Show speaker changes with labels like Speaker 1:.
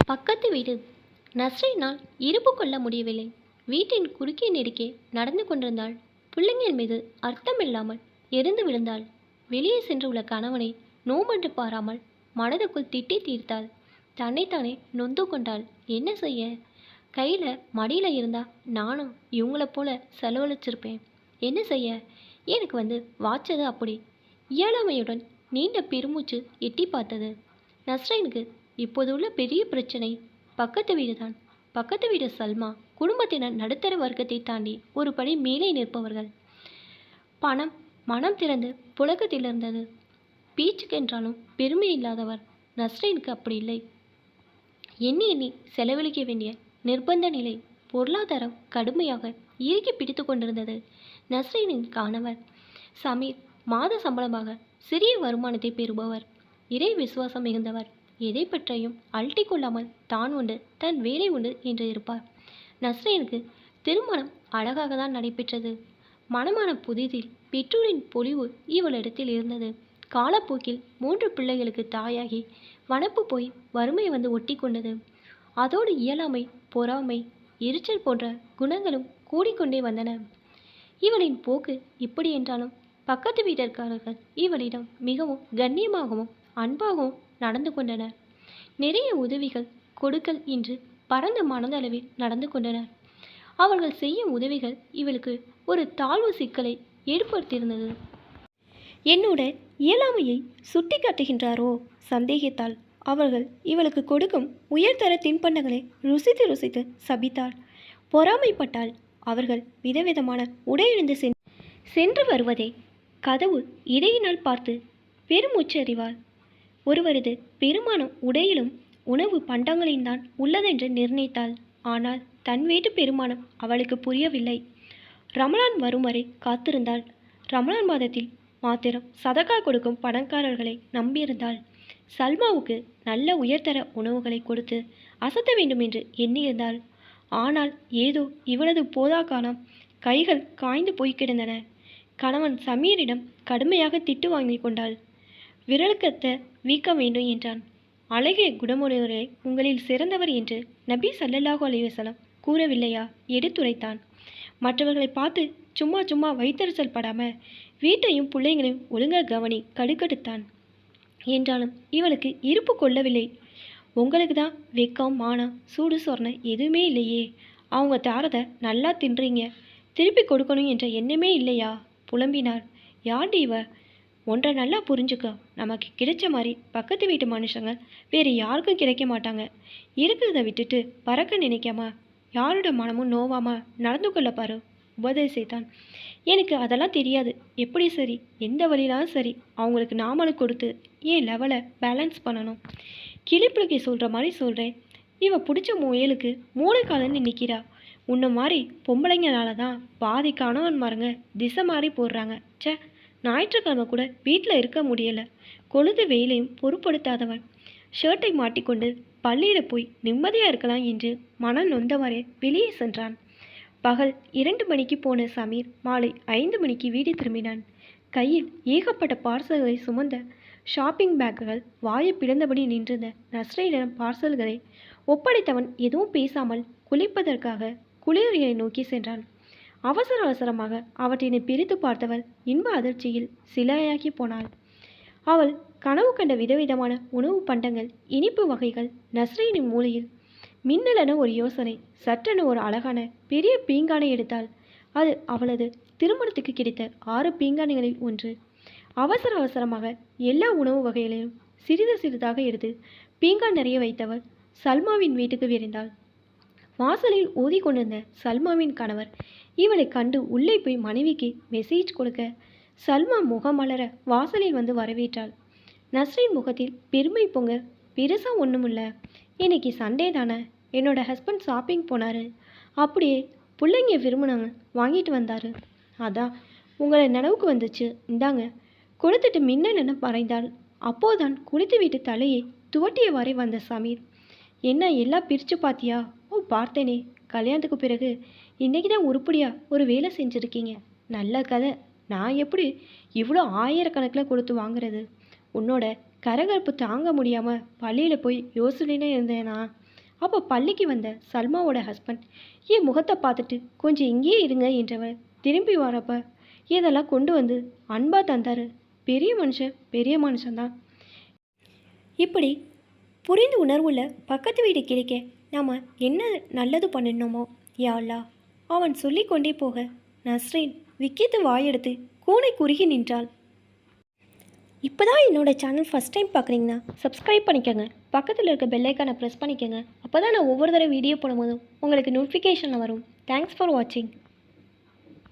Speaker 1: பக்கத்து வீடு. நஸ்ரினால் இருப்பு கொள்ள முடியவில்லை. வீட்டின் குறுக்கே நெடுக்கே நடந்து கொண்டிருந்தாள். பிள்ளைங்கள் மீது அர்த்தமில்லாமல் எரிந்து விழுந்தாள். வெளியே சென்றுள்ள கணவனை நோமன்று பாராமல் மனதுக்குள் திட்டி தீர்த்தாள். தன்னைத்தானே நொந்து கொண்டாள். என்ன செய்ய? கையில் மடியில் இருந்தா நானும் இவங்கள போல செலவழிச்சிருப்பேன். என்ன செய்ய? எனக்கு வாச்சது அப்படி. இயலாமையுடன் நீண்ட பெருமூச்சு எட்டி பார்த்தது. நஸ்ரைனுக்கு இப்போது உள்ள பெரிய பிரச்சனை பக்கத்து வீடு தான். பக்கத்து வீடு சல்மா குடும்பத்தினர் நடுத்தர வர்க்கத்தை தாண்டி ஒரு படி மேலே நிற்பவர்கள். பணம் மனம் திறந்து புழக்கத்தில் இருந்தது. பீச்சுக்கென்றாலும் பெருமை இல்லாதவர். நஸ்ரைனுக்கு அப்படி இல்லை. எண்ணி எண்ணி செலவழிக்க வேண்டிய நிர்பந்த நிலை. பொருளாதாரம் கடுமையாக இறுக்கி பிடித்து கொண்டிருந்தது. நஸ்ரீனின் கணவர் சமீர் மாத சம்பளமாக சிறிய வருமானத்தை பெறுபவர். இறை விசுவாசம் மிகுந்தவர். எதை பற்றியும் அல்ட்டி கொள்ளாமல் தான் உண்டு தன் வேலை உண்டு என்று இருப்பார். நஸ்ரீனுக்கு திருமணம் அழகாக தான் நடைபெற்றது. மனமான புதிதில் பெற்றோரின் பொலிவு இவளிடத்தில் இருந்தது. காலப்போக்கில் 3 பிள்ளைகளுக்கு தாயாகி வனப்பு போய் வறுமை ஒட்டி கொண்டது. அதோடு இயலாமை, பொறாமை, எரிச்சல் போன்ற குணங்களும் கூடிக்கொண்டே வந்தன. இவளின் போக்கு இப்படி என்றாலும் பக்கத்து வீட்டிற்காரர்கள் இவளிடம் மிகவும் கண்ணியமாகவும் அன்பாகவும் நடந்து கொண்டனர். நிறைய உதவிகள் கொடுக்கல் இன்று பரந்த மனதளவில் நடந்து கொண்டனர். அவர்கள் செய்யும் உதவிகள் இவளுக்கு ஒரு தாழ்வு சிக்கலை ஏற்படுத்தியிருந்தது. என்னோட இயலாமையை சுட்டி காட்டுகின்றாரோ சந்தேகித்தாள். அவர்கள் இவளுக்கு கொடுக்கும் உயர்தர தின்பண்டங்களை ருசித்து ருசித்து சபித்தாள். பொறாமைப்பட்டாள். அவர்கள் விதவிதமான உடையணிந்து சென்று வருவதை கதவு இடையினால் பார்த்து பெருமூச்சறிவாள். ஒருவரது பெருமானம் உடையிலும் உணவு பண்டங்களின் தான் உள்ளதென்று நிர்ணயித்தாள். ஆனால் தன் வீட்டு பெருமானம் அவளுக்கு புரியவில்லை. ரமலான் வரும் வரை காத்திருந்தாள். ரமலான் மாதத்தில் மாத்திரம் சதகா கொடுக்கும் பணக்காரர்களை நம்பியிருந்தாள். சல்மாவுக்கு நல்ல உயர்தர உணவுகளை கொடுத்து அசத்த வேண்டும் என்று எண்ணியிருந்தாள். ஆனால் ஏதோ இவளது போதா காலம். கைகள் காய்ந்து போய் கிடந்தன. கணவன் சமீரிடம் கடுமையாக திட்டு வாங்கி கொண்டாள். விரலுக்கத்த வீக்க வேண்டும் என்றான். அழகிய குணமுடையோரை உங்களில் சிறந்தவர் என்று நபி ஸல்லல்லாஹு அலைஹி வஸல்லம் கூறவில்லையா? எடுத்துரைத்தான். மற்றவர்களை பார்த்து சும்மா சும்மா வைத்தறிச்சல் படாம வீட்டையும் பிள்ளைங்களையும் ஒழுங்காக கவனி கடுக்கடுத்தான். என்றாலும் இவளுக்கு இருப்பு கொள்ளவில்லை. உங்களுக்கு தான் வெக்கம், மானம், சூடு சொர்ணம் எதுவுமே இல்லையே. அவங்க தாரதை நல்லா தின்றீங்க, திருப்பி கொடுக்கணும் என்ற எண்ணமே இல்லையா? புலம்பினார். யார்டி இவ? ஒன்றை நல்லா புரிஞ்சுக்க. நமக்கு கிடைச்ச மாதிரி பக்கத்து வீட்டு மனுஷங்க வேறு யாருக்கும் கிடைக்க மாட்டாங்க. இருக்கிறத விட்டுட்டு பறக்க நினைக்காம யாரோட மனமும் நோவாம நடந்து கொள்ள பாரு உபதேசித்தான். எனக்கு அதெல்லாம் தெரியாது. எப்படி சரி, எந்த வழியிலும் சரி அவங்களுக்கு நாமளும் கொடுத்து என் லெவலை பேலன்ஸ் பண்ணணும். கிளிப்பிள்ளைக்கு சொல்கிற மாதிரி சொல்கிறேன். இவ பிடிச்ச முயலுக்கு மூளைக்காலன்னு நிற்கிறா. உன்ன மாதிரி பொம்பளைங்கனால தான் பாதி கணவன் மாருங்க திசை மாதிரி போடுறாங்க. ஞாயிற்றுக்கிழமை கூட வீட்டில் இருக்க முடியலை. கொழுது வெயிலையும் பொருட்படுத்தாதவன் ஷர்ட்டை மாட்டிக்கொண்டு பள்ளியில் போய் நிம்மதியாக இருக்கலாம் என்று மனம் நொந்தவரை வெளியே சென்றான். பகல் 2 மணிக்கு போன சமீர் மாலை 5 மணிக்கு வீடு திரும்பினான். கையில் ஏகப்பட்ட பார்சல்களை சுமந்த ஷாப்பிங் பேக்குகள் வாயை பிளந்தபடி நின்றிருந்த நஸ்ரீனிடம் பார்சல்களை ஒப்படைத்தவன் எதுவும் பேசாமல் குளிப்பதற்காக குளியலையை நோக்கி சென்றான். அவசர அவசரமாக அவற்றினை பிரித்து பார்த்தவள் இன்ப அதிர்ச்சியில் சிலையாகி போனாள். அவள் கனவு கண்ட விதவிதமான உணவு பண்டங்கள், இனிப்பு வகைகள். நஸ்ரீனின் மூலையில் மின்னலென ஒரு யோசனை. சற்றென ஒரு அழகான பெரிய பீங்கானை எடுத்தாள். அது அவளது திருமணத்துக்கு கிடைத்த 6 பீங்கானைகளில் ஒன்று. அவசர அவசரமாக எல்லா உணவு வகைகளையும் சிறிது சிறிதாக எடுத்து பீங்கான் நிறைய வைத்தவள் சல்மாவின் வீட்டுக்கு விரைந்தாள். வாசலில் ஊதி கொண்டிருந்த சல்மாவின் கணவர் இவளை கண்டு உள்ளே போய் மனைவிக்கு மெசேஜ் கொடுக்க சல்மா முகமலர வாசலில் வரவேற்றாள். நஸ்ரீன் முகத்தில் பெருமை பொங்க, பெருசா ஒன்றுமில்ல, இன்னைக்கு சண்டே தானே, என்னோட ஹஸ்பண்ட் ஷாப்பிங் போனாரு, அப்படியே பிள்ளைங்க விரும்பினாங்க, வாங்கிட்டு வந்தாரு, அதான் உங்களை நினைவுக்கு வந்துச்சு, இந்தாங்க கொடுத்துட்டு மின்னலென மறைந்தாள். அப்போதான் குளித்து விட்டு தலையை துவட்டியவாறே வந்த சமீர், என்ன எல்லாம் பிரித்து பார்த்தியா? ஓ பார்த்தேனே, கல்யாணத்துக்கு பிறகு இன்றைக்கி தான் உருப்படியாக ஒரு வேலை செஞ்சுருக்கீங்க, நல்ல கதை. நான் எப்படி இவ்வளோ ஆயிரக்கணக்கில் கொடுத்து வாங்குறது? உன்னோட கரகரப்பு தாங்க முடியாமல் பள்ளியில் போய் யோசனையே இருந்தேனா? அப்போ பள்ளிக்கு வந்த சல்மாவோட ஹஸ்பண்ட் என் முகத்தை பார்த்துட்டு கொஞ்சம் இங்கேயே இருங்க என்றவர் திரும்பி வரப்ப இதெல்லாம் கொண்டு வந்து அன்பா தந்தாரு. பெரிய மனுஷன் பெரிய மனுஷன்தான். இப்படி புரிந்து உணர்வுள்ள பக்கத்து வீடு கிடைக்க நாம் என்ன நல்லது பண்ணணுமோ யா அல்லாஹ். அவன் சொல்லி கொண்டே போக நஸ்ரீன் விக்கித்து வாயெடுத்து கூனை குறுகி நின்றாள். இப்போ தான் என்னோடய சேனல் ஃபஸ்ட் டைம் பார்க்குறீங்கன்னா சப்ஸ்கிரைப் பண்ணிக்கோங்க. பக்கத்தில் இருக்க பெல்லைக்கானை ப்ரெஸ் பண்ணிக்கோங்க. அப்போ தான் நான் ஒவ்வொரு தடவை வீடியோ போடும்போதும் உங்களுக்கு நோட்டிஃபிகேஷனில் வரும். தேங்க்ஸ் ஃபார் வாட்சிங்.